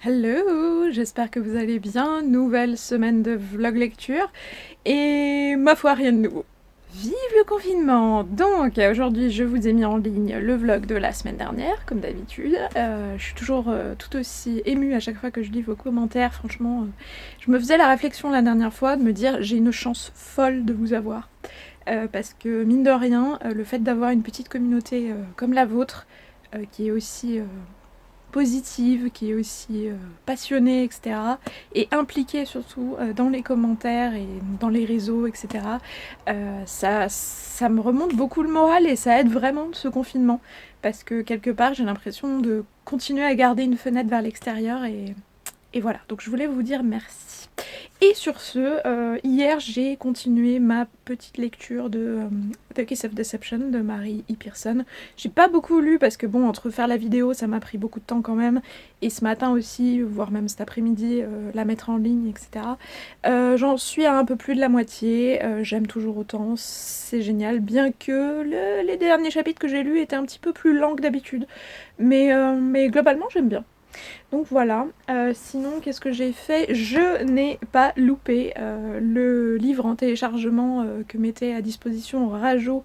Hello, j'espère que vous allez bien. Nouvelle semaine de vlog lecture et ma foi rien de nouveau. Vive le confinement! Donc aujourd'hui je vous ai mis en ligne le vlog de la semaine dernière comme d'habitude. Je suis toujours tout aussi émue à chaque fois que je lis vos commentaires. Franchement, je me faisais la réflexion la dernière fois de me dire j'ai une chance folle de vous avoir. Parce que mine de rien, le fait d'avoir une petite communauté comme la vôtre, qui est aussi positive, qui est aussi passionnée, etc. Et impliquée surtout dans les commentaires et dans les réseaux, etc. Ça me remonte beaucoup le moral et ça aide vraiment ce confinement. Parce que quelque part, j'ai l'impression de continuer à garder une fenêtre vers l'extérieur et voilà. Donc je voulais vous dire merci. Et sur ce, hier j'ai continué ma petite lecture de The Kiss of Deception de Mary E. Pearson. J'ai pas beaucoup lu parce que bon, entre faire la vidéo, ça m'a pris beaucoup de temps quand même, et ce matin aussi, voire même cet après-midi, la mettre en ligne, etc. J'en suis à un peu plus de la moitié, j'aime toujours autant, c'est génial, bien que les derniers chapitres que j'ai lus étaient un petit peu plus lents que d'habitude. Mais globalement, j'aime bien. Donc voilà, sinon qu'est-ce que j'ai fait? Je n'ai pas loupé le livre en téléchargement que mettait à disposition Rajo,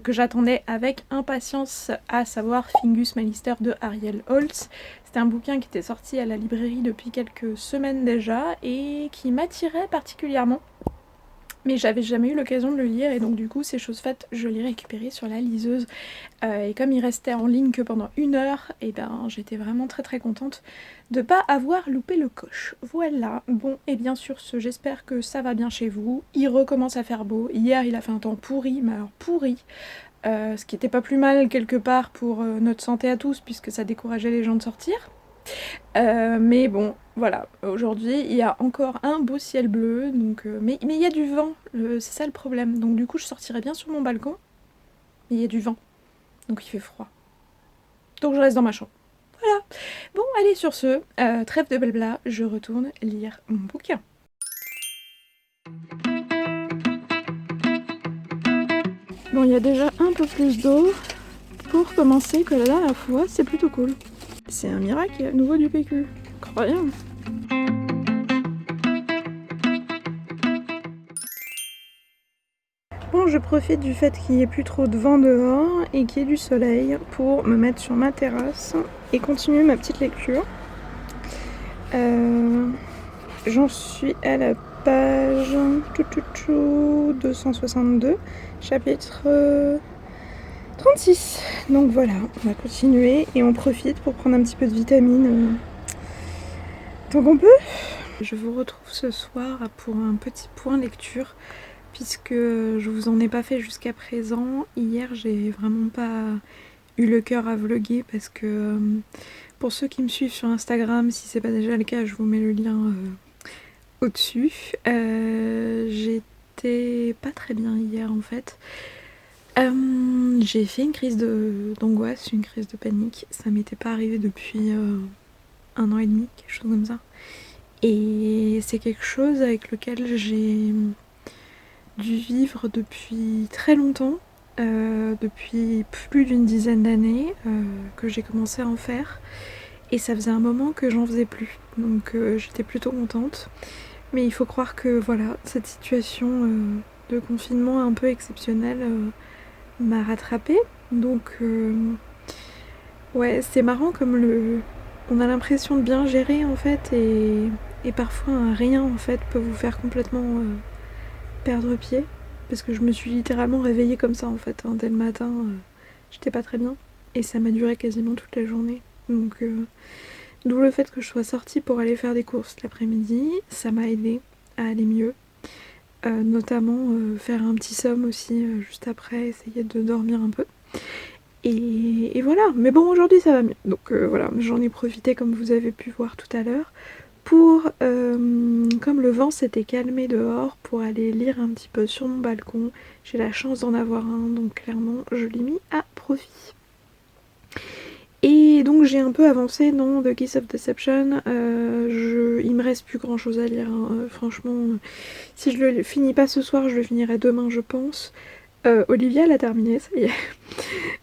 que j'attendais avec impatience, à savoir Fingus Malister de Ariel Holtz. C'était un bouquin qui était sorti à la librairie depuis quelques semaines déjà et qui m'attirait particulièrement. Mais j'avais jamais eu l'occasion de le lire et donc du coup c'est chose faite, je l'ai récupéré sur la liseuse. Et comme il restait en ligne que pendant 1 heure, et ben j'étais vraiment très contente de pas avoir loupé le coche. Voilà, bon et bien sur ce, j'espère que ça va bien chez vous. Il recommence à faire beau. Hier il a fait un temps pourri, mais alors pourri. Ce qui était pas plus mal quelque part pour notre santé à tous puisque ça décourageait les gens de sortir. Mais bon, voilà, aujourd'hui il y a encore un beau ciel bleu, donc, mais il y a du vent, c'est ça le problème. Donc du coup je sortirai bien sur mon balcon, mais il y a du vent, donc il fait froid. Donc je reste dans ma chambre. Voilà. Bon, allez sur ce, trêve de blabla, je retourne lire mon bouquin. Bon, il y a déjà un peu plus d'eau pour commencer que la dernière fois, c'est plutôt cool. C'est un miracle, il y a à nouveau du PQ. Incroyable. Bon, je profite du fait qu'il n'y ait plus trop de vent dehors et qu'il y ait du soleil pour me mettre sur ma terrasse et continuer ma petite lecture. J'en suis à la page 262, chapitre 36. Donc voilà, on va continuer et on profite pour prendre un petit peu de vitamine tant qu'on peut. Je vous retrouve ce soir pour un petit point lecture puisque je vous en ai pas fait jusqu'à présent. Hier j'ai vraiment pas eu le cœur à vlogger parce que pour ceux qui me suivent sur Instagram, si c'est pas déjà le cas, je vous mets le lien au-dessus. J'étais pas très bien hier en fait. J'ai fait une crise d'angoisse, une crise de panique. Ça m'était pas arrivé depuis 1 an et demi, quelque chose comme ça. Et c'est quelque chose avec lequel j'ai dû vivre depuis très longtemps, depuis plus d'une dizaine d'années que j'ai commencé à en faire. Et ça faisait un moment que j'en faisais plus, donc j'étais plutôt contente. Mais il faut croire que voilà, cette situation de confinement un peu exceptionnelle m'a rattrapée. Donc ouais, c'est marrant comme on a l'impression de bien gérer en fait et parfois un rien en fait peut vous faire complètement perdre pied. Parce que je me suis littéralement réveillée comme ça en fait, hein, dès le matin, j'étais pas très bien. Et ça m'a duré quasiment toute la journée. Donc d'où le fait que je sois sortie pour aller faire des courses l'après-midi, ça m'a aidé à aller mieux. Notamment faire un petit somme aussi juste après, essayer de dormir un peu. Et voilà, mais bon aujourd'hui ça va mieux. Donc voilà, j'en ai profité comme vous avez pu voir tout à l'heure pour, comme le vent s'était calmé dehors, pour aller lire un petit peu sur mon balcon. J'ai la chance d'en avoir un, donc clairement je l'ai mis à profit. Et donc j'ai un peu avancé dans The Kiss of Deception. Il me reste plus grand chose à lire, hein. Franchement, si je le finis pas ce soir, je le finirai demain je pense. Olivia l'a terminé, ça y est.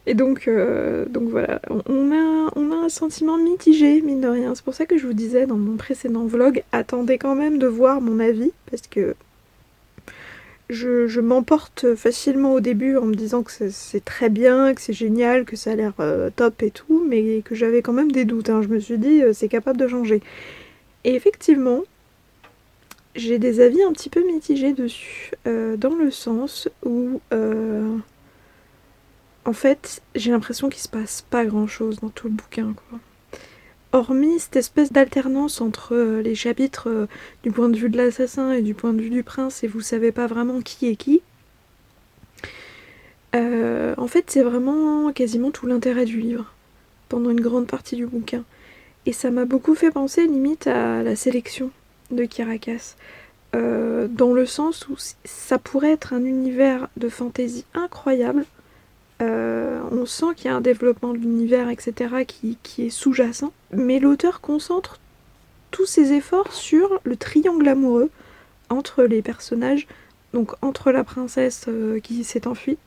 Et donc voilà, on a un sentiment mitigé, mine de rien. C'est pour ça que je vous disais dans mon précédent vlog, attendez quand même de voir mon avis, parce que je m'emporte facilement au début en me disant que c'est très bien, que c'est génial, que ça a l'air top et tout, mais que j'avais quand même des doutes, hein. Je me suis dit, c'est capable de changer. Et effectivement, j'ai des avis un petit peu mitigés dessus, dans le sens où, en fait, j'ai l'impression qu'il se passe pas grand chose dans tout le bouquin, quoi. Hormis cette espèce d'alternance entre les chapitres du point de vue de l'assassin et du point de vue du prince, et vous savez pas vraiment qui est qui. En fait, c'est vraiment quasiment tout l'intérêt du livre, pendant une grande partie du bouquin. Et ça m'a beaucoup fait penser limite à la sélection de Caracas. Dans le sens où ça pourrait être un univers de fantasy incroyable. On sent qu'il y a un développement de l'univers, etc., qui est sous-jacent. Mais l'auteur concentre tous ses efforts sur le triangle amoureux entre les personnages, donc entre la princesse qui s'est enfuie,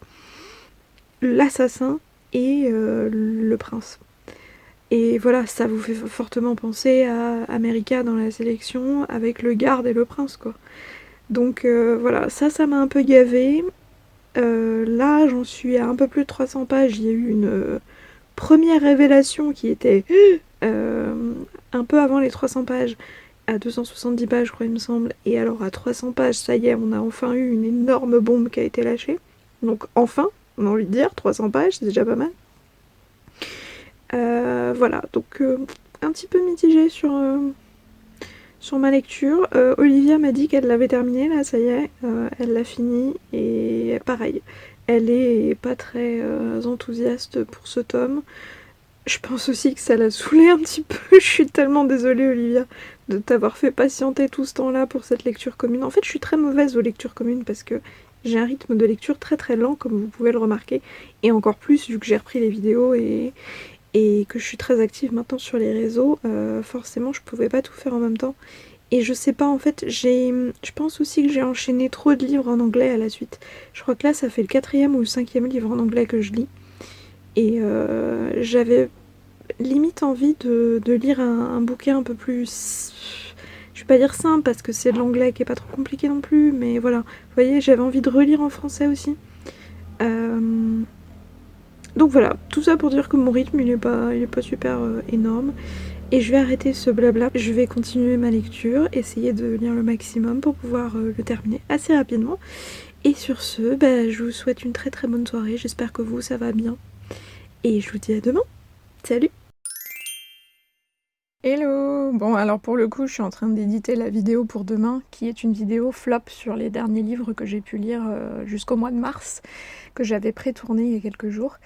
l'assassin et le prince. Et voilà, ça vous fait fortement penser à America dans la sélection avec le garde et le prince, quoi. Donc voilà, ça m'a un peu gavé. Là, j'en suis à un peu plus de 300 pages. Il y a eu une première révélation qui était un peu avant les 300 pages, à 270 pages, je crois, il me semble. Et alors, à 300 pages, ça y est, on a enfin eu une énorme bombe qui a été lâchée. Donc, enfin, on a envie de dire, 300 pages, c'est déjà pas mal. Voilà, donc un petit peu mitigée sur ma lecture. Olivia m'a dit qu'elle l'avait terminé, là, ça y est, elle l'a fini, et pareil, elle est pas très enthousiaste pour ce tome. Je pense aussi que ça l'a saoulée un petit peu. Je suis tellement désolée, Olivia, de t'avoir fait patienter tout ce temps-là pour cette lecture commune. En fait, je suis très mauvaise aux lectures communes parce que j'ai un rythme de lecture très très lent, comme vous pouvez le remarquer, et encore plus vu que j'ai repris les vidéos et que je suis très active maintenant sur les réseaux, forcément je pouvais pas tout faire en même temps. Et je sais pas, en fait, je pense aussi que j'ai enchaîné trop de livres en anglais à la suite. Je crois que là, ça fait le 4e ou le 5e livre en anglais que je lis. Et j'avais limite envie de lire un bouquin un peu plus... Je vais pas dire simple, parce que c'est de l'anglais qui est pas trop compliqué non plus, mais voilà. Vous voyez, j'avais envie de relire en français aussi. Donc voilà, tout ça pour dire que mon rythme, il est pas super énorme. Et je vais arrêter ce blabla, je vais continuer ma lecture, essayer de lire le maximum pour pouvoir le terminer assez rapidement. Et sur ce, je vous souhaite une très très bonne soirée, j'espère que vous, ça va bien. Et je vous dis à demain. Salut! Hello! Bon, alors pour le coup, je suis en train d'éditer la vidéo pour demain, qui est une vidéo flop sur les derniers livres que j'ai pu lire jusqu'au mois de mars, que j'avais pré-tourné il y a quelques jours.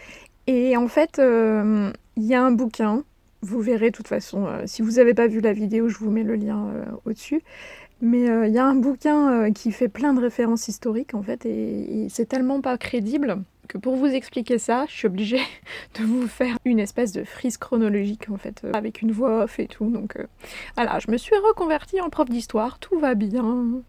Et en fait, il y a un bouquin, vous verrez de toute façon, si vous n'avez pas vu la vidéo, je vous mets le lien au-dessus. Mais il y a un bouquin qui fait plein de références historiques en fait, et c'est tellement pas crédible que pour vous expliquer ça, je suis obligée de vous faire une espèce de frise chronologique en fait, avec une voix off et tout. Donc voilà, je me suis reconvertie en prof d'histoire, tout va bien.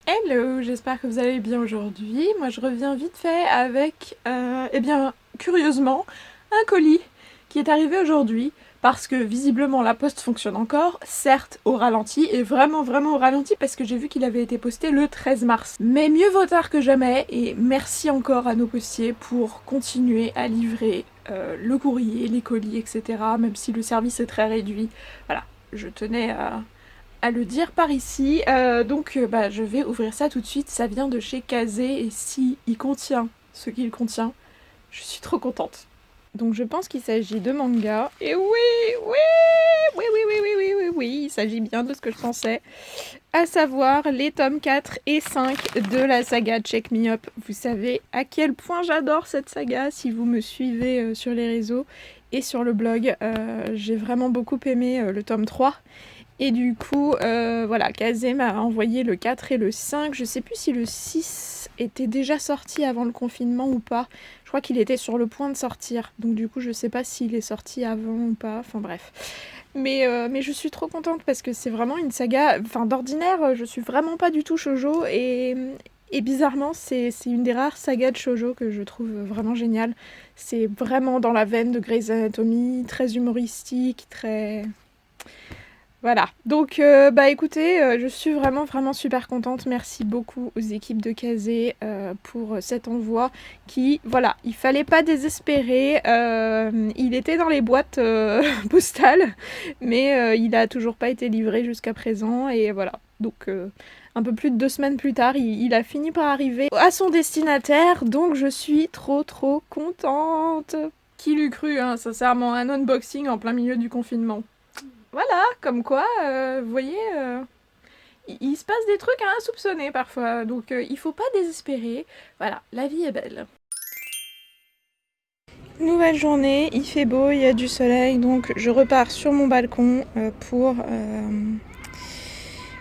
Hello, j'espère que vous allez bien aujourd'hui. Moi je reviens vite fait avec, eh bien, curieusement, un colis qui est arrivé aujourd'hui. Parce que visiblement la poste fonctionne encore, certes au ralenti, et vraiment au ralenti parce que j'ai vu qu'il avait été posté le 13 mars. Mais mieux vaut tard que jamais, et merci encore à nos postiers pour continuer à livrer le courrier, les colis, etc. Même si le service est très réduit. Voilà, je tenais à le dire par ici. Donc je vais ouvrir ça tout de suite, ça vient de chez Kazé, et si il contient ce qu'il contient, je suis trop contente. Donc je pense qu'il s'agit de manga. Et oui, il s'agit bien de ce que je pensais. À savoir les tomes 4 et 5 de la saga Check Me Up. Vous savez à quel point j'adore cette saga si vous me suivez sur les réseaux et sur le blog. J'ai vraiment beaucoup aimé le tome 3. Et du coup, voilà, Kazé m'a envoyé le 4 et le 5. Je sais plus si le 6 était déjà sorti avant le confinement ou pas. Je crois qu'il était sur le point de sortir. Donc du coup, je sais pas s'il est sorti avant ou pas. Enfin bref. Mais je suis trop contente parce que c'est vraiment une saga... Enfin, d'ordinaire, je suis vraiment pas du tout shoujo. Et Et bizarrement, c'est une des rares sagas de shoujo que je trouve vraiment géniale. C'est vraiment dans la veine de Grey's Anatomy, très humoristique, très... Voilà. Donc, écoutez, je suis vraiment super contente. Merci beaucoup aux équipes de Kazé pour cet envoi qui, voilà, il fallait pas désespérer. Il était dans les boîtes postales, mais il a toujours pas été livré jusqu'à présent. Et voilà. Donc, un peu plus de 2 semaines plus tard, il a fini par arriver à son destinataire. Donc, je suis trop contente. Qui l'eût cru, hein, sincèrement, un unboxing en plein milieu du confinement. Voilà, comme quoi, vous voyez, il se passe des trucs à insoupçonner parfois, donc il faut pas désespérer. Voilà, la vie est belle. Nouvelle journée, il fait beau, il y a du soleil, donc je repars sur mon balcon pour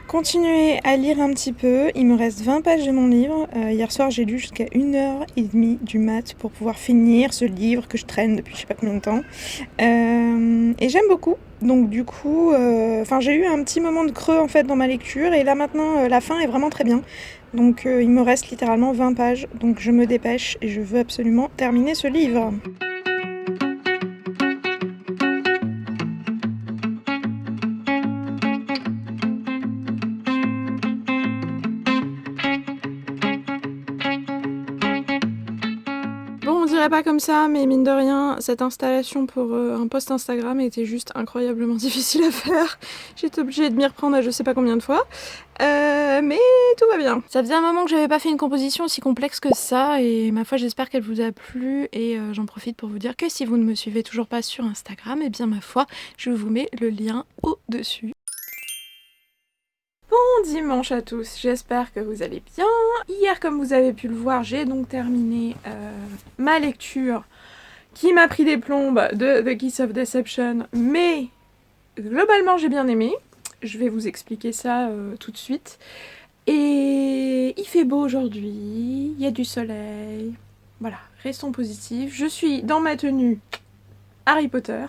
continuer à lire un petit peu. Il me reste 20 pages de mon livre. Hier soir, j'ai lu jusqu'à 1h30 du mat pour pouvoir finir ce livre que je traîne depuis je sais pas combien de temps. Et j'aime beaucoup. Donc du coup, j'ai eu un petit moment de creux en fait dans ma lecture et là maintenant la fin est vraiment très bien. Donc il me reste littéralement 20 pages, donc je me dépêche et je veux absolument terminer ce livre. Bon, on dirait pas comme ça, mais mine de rien, cette installation pour un post Instagram était juste incroyablement difficile à faire. J'étais obligée de m'y reprendre à je sais pas combien de fois. Mais tout va bien. Ça faisait un moment que j'avais pas fait une composition aussi complexe que ça, et ma foi, j'espère qu'elle vous a plu. Et j'en profite pour vous dire que si vous ne me suivez toujours pas sur Instagram, eh bien ma foi, je vous mets le lien au-dessus. Bon dimanche à tous, j'espère que vous allez bien. Hier, comme vous avez pu le voir, j'ai donc terminé ma lecture qui m'a pris des plombes de The Kiss of Deception, mais globalement j'ai bien aimé. Je vais vous expliquer ça tout de suite. Et il fait beau aujourd'hui, il y a du soleil. Voilà, restons positifs. Je suis dans ma tenue Harry Potter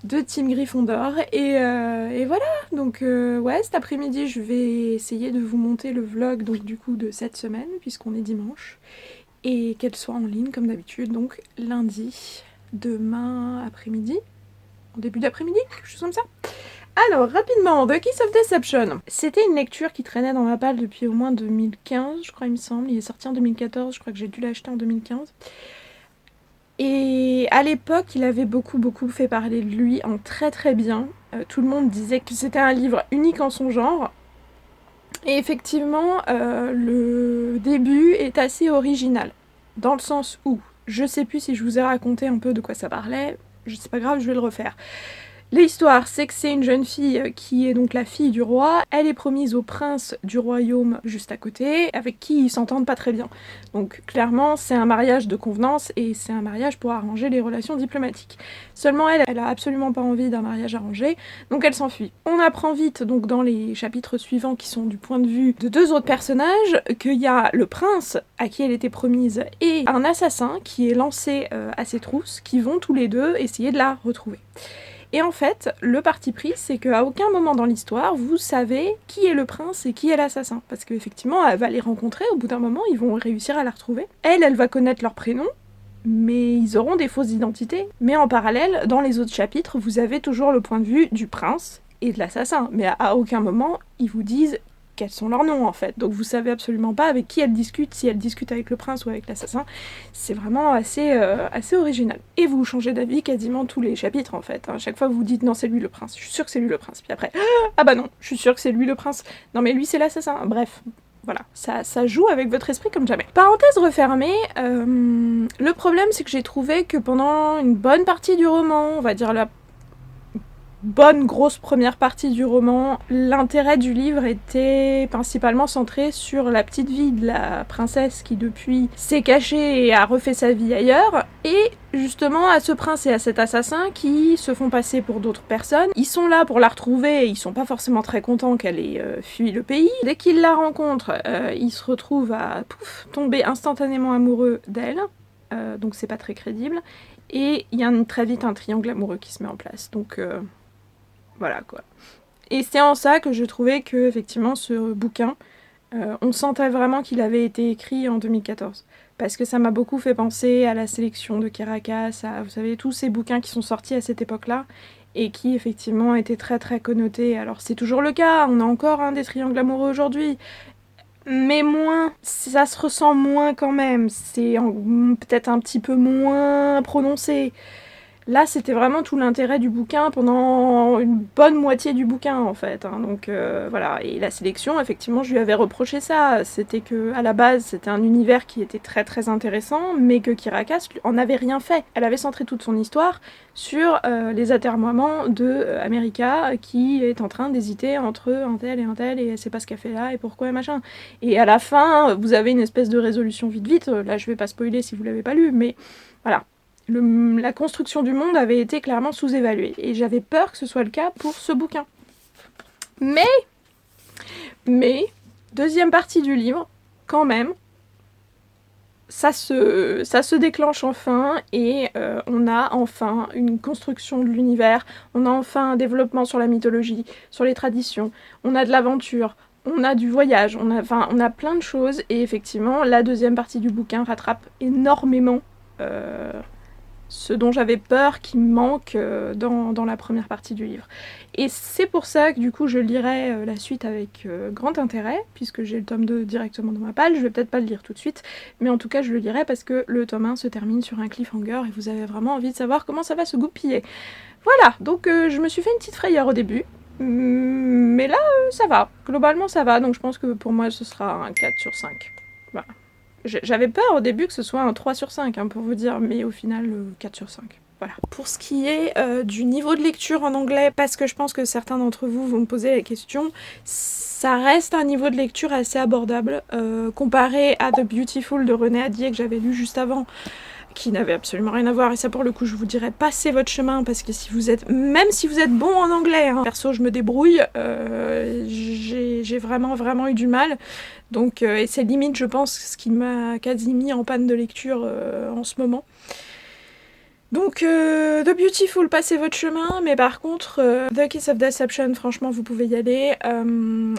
de Team Gryffondor et voilà, donc ouais, cet après-midi je vais essayer de vous monter le vlog donc du coup de cette semaine puisqu'on est dimanche et qu'elle soit en ligne comme d'habitude, donc lundi, demain après-midi, en début d'après-midi, quelque chose comme ça. Alors rapidement, The Kiss of Deception, c'était une lecture qui traînait dans ma palle depuis au moins 2015 je crois, il me semble, il est sorti en 2014, je crois que j'ai dû l'acheter en 2015. Et à l'époque, il avait beaucoup fait parler de lui en très bien. Tout le monde disait que c'était un livre unique en son genre. Et effectivement, le début est assez original. Dans le sens où, je sais plus si je vous ai raconté un peu de quoi ça parlait, c'est pas grave, je vais le refaire. L'histoire, c'est que c'est une jeune fille qui est donc la fille du roi. Elle est promise au prince du royaume juste à côté, avec qui ils s'entendent pas très bien. Donc clairement, c'est un mariage de convenance et c'est un mariage pour arranger les relations diplomatiques. Seulement elle a absolument pas envie d'un mariage arrangé, donc elle s'enfuit. On apprend vite, donc dans les chapitres suivants qui sont du point de vue de 2 autres personnages, qu'il y a le prince à qui elle était promise et un assassin qui est lancé à ses trousses, qui vont tous les deux essayer de la retrouver. Et en fait, le parti pris, c'est qu'à aucun moment dans l'histoire, vous savez qui est le prince et qui est l'assassin. Parce qu'effectivement, elle va les rencontrer, au bout d'un moment, ils vont réussir à la retrouver. Elle va connaître leur prénom, mais ils auront des fausses identités. Mais en parallèle, dans les autres chapitres, vous avez toujours le point de vue du prince et de l'assassin. Mais à aucun moment, ils vous disent quels sont leurs noms en fait. Donc vous savez absolument pas avec qui elle discute, si elle discute avec le prince ou avec l'assassin. C'est vraiment assez original. Et vous changez d'avis quasiment tous les chapitres en fait. À chaque fois vous vous dites non c'est lui le prince, je suis sûre que c'est lui le prince. Puis après, ah bah non, je suis sûre que c'est lui le prince. Non mais lui c'est l'assassin. Bref, voilà, ça joue avec votre esprit comme jamais. Parenthèse refermée, le problème c'est que j'ai trouvé que pendant une bonne partie du roman, on va dire la bonne grosse première partie du roman, l'intérêt du livre était principalement centré sur la petite vie de la princesse qui depuis s'est cachée et a refait sa vie ailleurs, et justement à ce prince et à cet assassin qui se font passer pour d'autres personnes. Ils sont là pour la retrouver et ils sont pas forcément très contents qu'elle ait fui le pays. Dès qu'ils la rencontrent, ils se retrouvent à tomber instantanément amoureux d'elle, donc c'est pas très crédible, et il y a très vite un triangle amoureux qui se met en place, donc voilà quoi. Et c'est en ça que je trouvais que effectivement ce bouquin On sentait vraiment qu'il avait été écrit en 2014. Parce que ça m'a beaucoup fait penser à la sélection de Caracas, à, vous savez, tous ces bouquins qui sont sortis à cette époque-là, et qui effectivement étaient très très connotés. Alors c'est toujours le cas, on a encore des triangles amoureux aujourd'hui, mais moins, ça se ressent moins quand même, c'est peut-être un petit peu moins prononcé. Là, c'était vraiment tout l'intérêt du bouquin pendant une bonne moitié du bouquin, en fait. Donc voilà. Et la sélection, effectivement, je lui avais reproché ça. C'était que, à la base, c'était un univers qui était très très intéressant, mais que Kirakas en avait rien fait. Elle avait centré toute son histoire sur les atermoiements de America, qui est en train d'hésiter entre un tel, et elle sait pas ce qu'elle fait là, et pourquoi, et machin. Et à la fin, vous avez une espèce de résolution vite. Là, je vais pas spoiler si vous l'avez pas lu, mais voilà. La construction du monde avait été clairement sous-évaluée. Et j'avais peur que ce soit le cas pour ce bouquin. Mais, deuxième partie du livre, quand même, ça se déclenche enfin, et on a enfin une construction de l'univers, on a enfin un développement sur la mythologie, sur les traditions, on a de l'aventure, on a du voyage, on a plein de choses, et effectivement, la deuxième partie du bouquin rattrape énormément ce dont j'avais peur qui manque dans la première partie du livre. Et c'est pour ça que du coup je lirai la suite avec grand intérêt, puisque j'ai le tome 2 directement dans ma palle. Je vais peut-être pas le lire tout de suite, mais en tout cas je le lirai parce que le tome 1 se termine sur un cliffhanger et vous avez vraiment envie de savoir comment ça va se goupiller. Voilà, donc je me suis fait une petite frayeur au début, mais là ça va, globalement ça va, donc je pense que pour moi ce sera un 4 sur 5. Voilà. J'avais peur au début que ce soit un 3 sur 5, pour vous dire, mais au final, 4 sur 5. Voilà. Pour ce qui est du niveau de lecture en anglais, parce que je pense que certains d'entre vous vont me poser la question, ça reste un niveau de lecture assez abordable, comparé à The Beautiful de René Adier que j'avais lu juste avant, qui n'avait absolument rien à voir, et ça pour le coup je vous dirais passez votre chemin, parce que même si vous êtes bon en anglais, perso je me débrouille, j'ai vraiment eu du mal, donc et c'est limite je pense ce qui m'a quasi mis en panne de lecture en ce moment. Donc The Beautiful, passez votre chemin, mais par contre The Kiss of Deception, franchement vous pouvez y aller,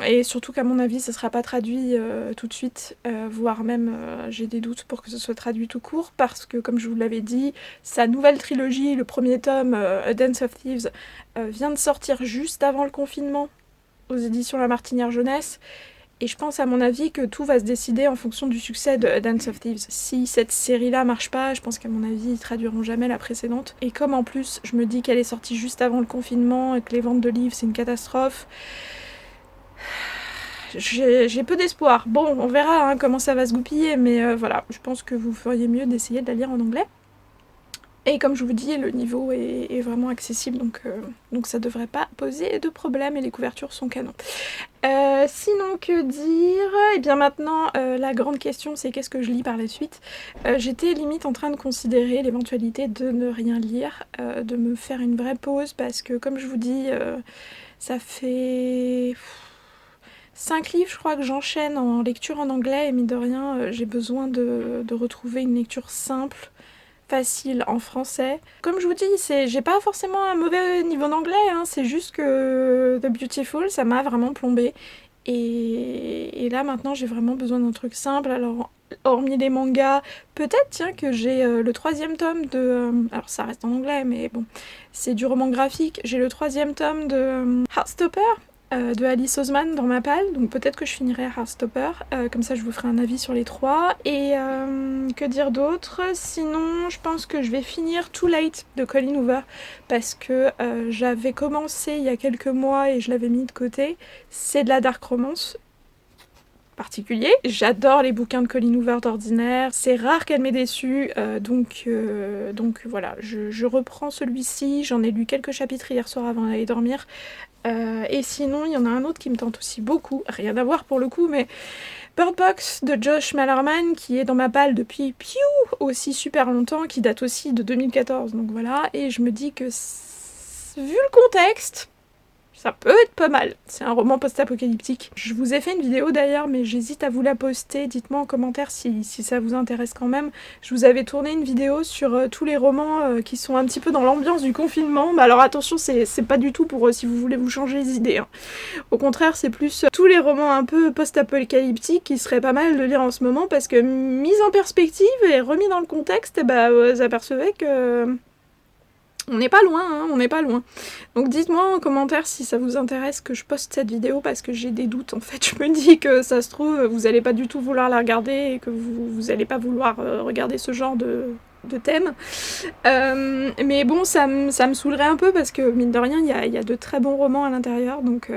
et surtout qu'à mon avis ça sera pas traduit tout de suite, voire même j'ai des doutes pour que ce soit traduit tout court, parce que comme je vous l'avais dit, sa nouvelle trilogie, le premier tome, A Dance of Thieves, vient de sortir juste avant le confinement aux éditions La Martinière Jeunesse. Et je pense à mon avis que tout va se décider en fonction du succès de A Dance of Thieves. Si cette série-là marche pas, je pense qu'à mon avis ils traduiront jamais la précédente. Et comme en plus je me dis qu'elle est sortie juste avant le confinement et que les ventes de livres c'est une catastrophe, j'ai peu d'espoir. Bon, on verra comment ça va se goupiller, mais voilà, je pense que vous feriez mieux d'essayer de la lire en anglais. Et comme je vous dis, le niveau est vraiment accessible, donc ça devrait pas poser de problème et les couvertures sont canon. Sinon, que dire? Et bien maintenant, la grande question, c'est qu'est-ce que je lis par la suite? J'étais limite en train de considérer l'éventualité de ne rien lire, de me faire une vraie pause, parce que comme je vous dis, ça fait 5 livres, je crois, que j'enchaîne en lecture en anglais, et mine de rien, j'ai besoin de retrouver une lecture simple, facile en français. Comme je vous dis, j'ai pas forcément un mauvais niveau d'anglais, c'est juste que The Beautiful, ça m'a vraiment plombé. Et là maintenant j'ai vraiment besoin d'un truc simple. Alors hormis les mangas, peut-être tiens que j'ai le 3e tome de... alors ça reste en anglais mais bon, c'est du roman graphique. J'ai le 3e tome de Heartstopper de Alice Oseman dans ma palle, donc peut-être que je finirai Heartstopper, comme ça je vous ferai un avis sur les 3. Et que dire d'autre? Sinon je pense que je vais finir Too Late de Colleen Hoover, parce que j'avais commencé il y a quelques mois et je l'avais mis de côté. C'est de la dark romance particulier. J'adore les bouquins de Colleen Hoover d'ordinaire, c'est rare qu'elle m'ait déçue, donc voilà, je reprends celui-ci, j'en ai lu quelques chapitres hier soir avant d'aller dormir. Et sinon, il y en a un autre qui me tente aussi beaucoup, rien à voir pour le coup, mais Bird Box de Josh Malerman, qui est dans ma palle depuis aussi super longtemps, qui date aussi de 2014, donc voilà, et je me dis que vu le contexte, Ça peut être pas mal. C'est un roman post-apocalyptique. Je vous ai fait une vidéo d'ailleurs, mais j'hésite à vous la poster. Dites-moi en commentaire si ça vous intéresse quand même. Je vous avais tourné une vidéo sur tous les romans qui sont un petit peu dans l'ambiance du confinement. Mais alors attention, c'est pas du tout pour si vous voulez vous changer les idées, hein. Au contraire, c'est plus tous les romans un peu post-apocalyptiques qui seraient pas mal de lire en ce moment parce que mis en perspective et remis dans le contexte, vous apercevez que... on n'est pas loin, hein, on n'est pas loin. Donc dites-moi en commentaire si ça vous intéresse que je poste cette vidéo parce que j'ai des doutes en fait. Je me dis que ça se trouve, vous allez pas du tout vouloir la regarder et que vous allez pas vouloir regarder ce genre de thème. Mais bon, ça me saoulerait un peu parce que mine de rien, il y a de très bons romans à l'intérieur, donc...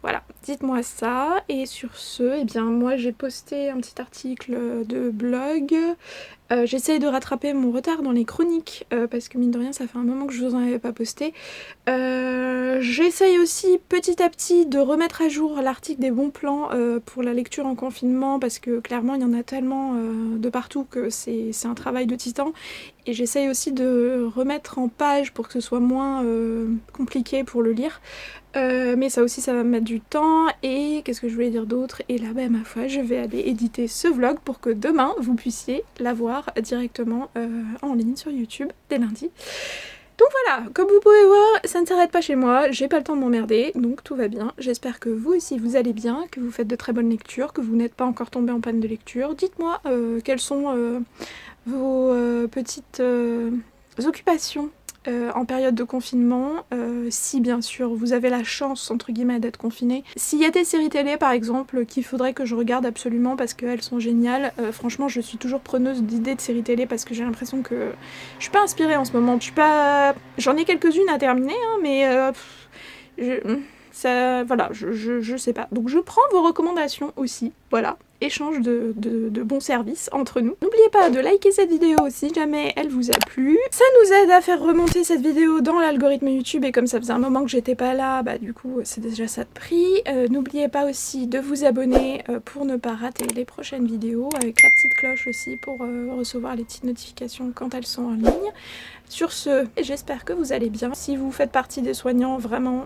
voilà, dites-moi ça. Et sur ce, eh bien moi j'ai posté un petit article de blog. J'essaye de rattraper mon retard dans les chroniques parce que mine de rien ça fait un moment que je vous en avais pas posté. J'essaye aussi petit à petit de remettre à jour l'article des bons plans pour la lecture en confinement parce que clairement il y en a tellement de partout que c'est un travail de titan. Et j'essaye aussi de remettre en page pour que ce soit moins compliqué pour le lire. Mais ça aussi ça va me mettre du temps. Et qu'est-ce que je voulais dire d'autre? Et là ma foi je vais aller éditer ce vlog pour que demain vous puissiez la voir directement en ligne sur YouTube dès lundi. Donc voilà, comme vous pouvez voir, ça ne s'arrête pas chez moi, j'ai pas le temps de m'emmerder, donc tout va bien. J'espère que vous aussi vous allez bien, que vous faites de très bonnes lectures, que vous n'êtes pas encore tombé en panne de lecture. Dites-moi quelles sont vos petites occupations en période de confinement, si bien sûr vous avez la chance entre guillemets d'être confiné. S'il y a des séries télé par exemple qu'il faudrait que je regarde absolument parce qu'elles sont géniales, franchement je suis toujours preneuse d'idées de séries télé parce que j'ai l'impression que je suis pas inspirée en ce moment. Je suis pas... J'en ai quelques-unes à terminer, hein, mais ça, voilà, je sais pas. Donc je prends vos recommandations aussi, voilà. Échange de bons services entre nous. N'oubliez pas de liker cette vidéo si jamais elle vous a plu. Ça nous aide à faire remonter cette vidéo dans l'algorithme YouTube et comme ça faisait un moment que j'étais pas là, du coup c'est déjà ça de prix. N'oubliez pas aussi de vous abonner pour ne pas rater les prochaines vidéos avec la petite cloche aussi pour recevoir les petites notifications quand elles sont en ligne. Sur ce, j'espère que vous allez bien. Si vous faites partie des soignants, vraiment...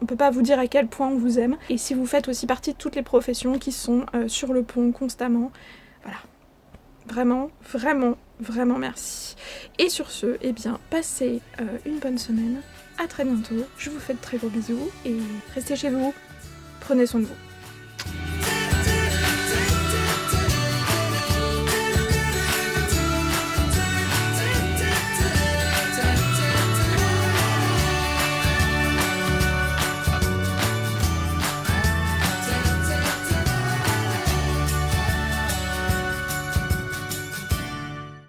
on peut pas vous dire à quel point on vous aime. Et si vous faites aussi partie de toutes les professions qui sont sur le pont constamment, voilà. Vraiment, vraiment, vraiment merci. Et sur ce, eh bien, passez une bonne semaine. À très bientôt. Je vous fais de très gros bisous et restez chez vous. Prenez soin de vous.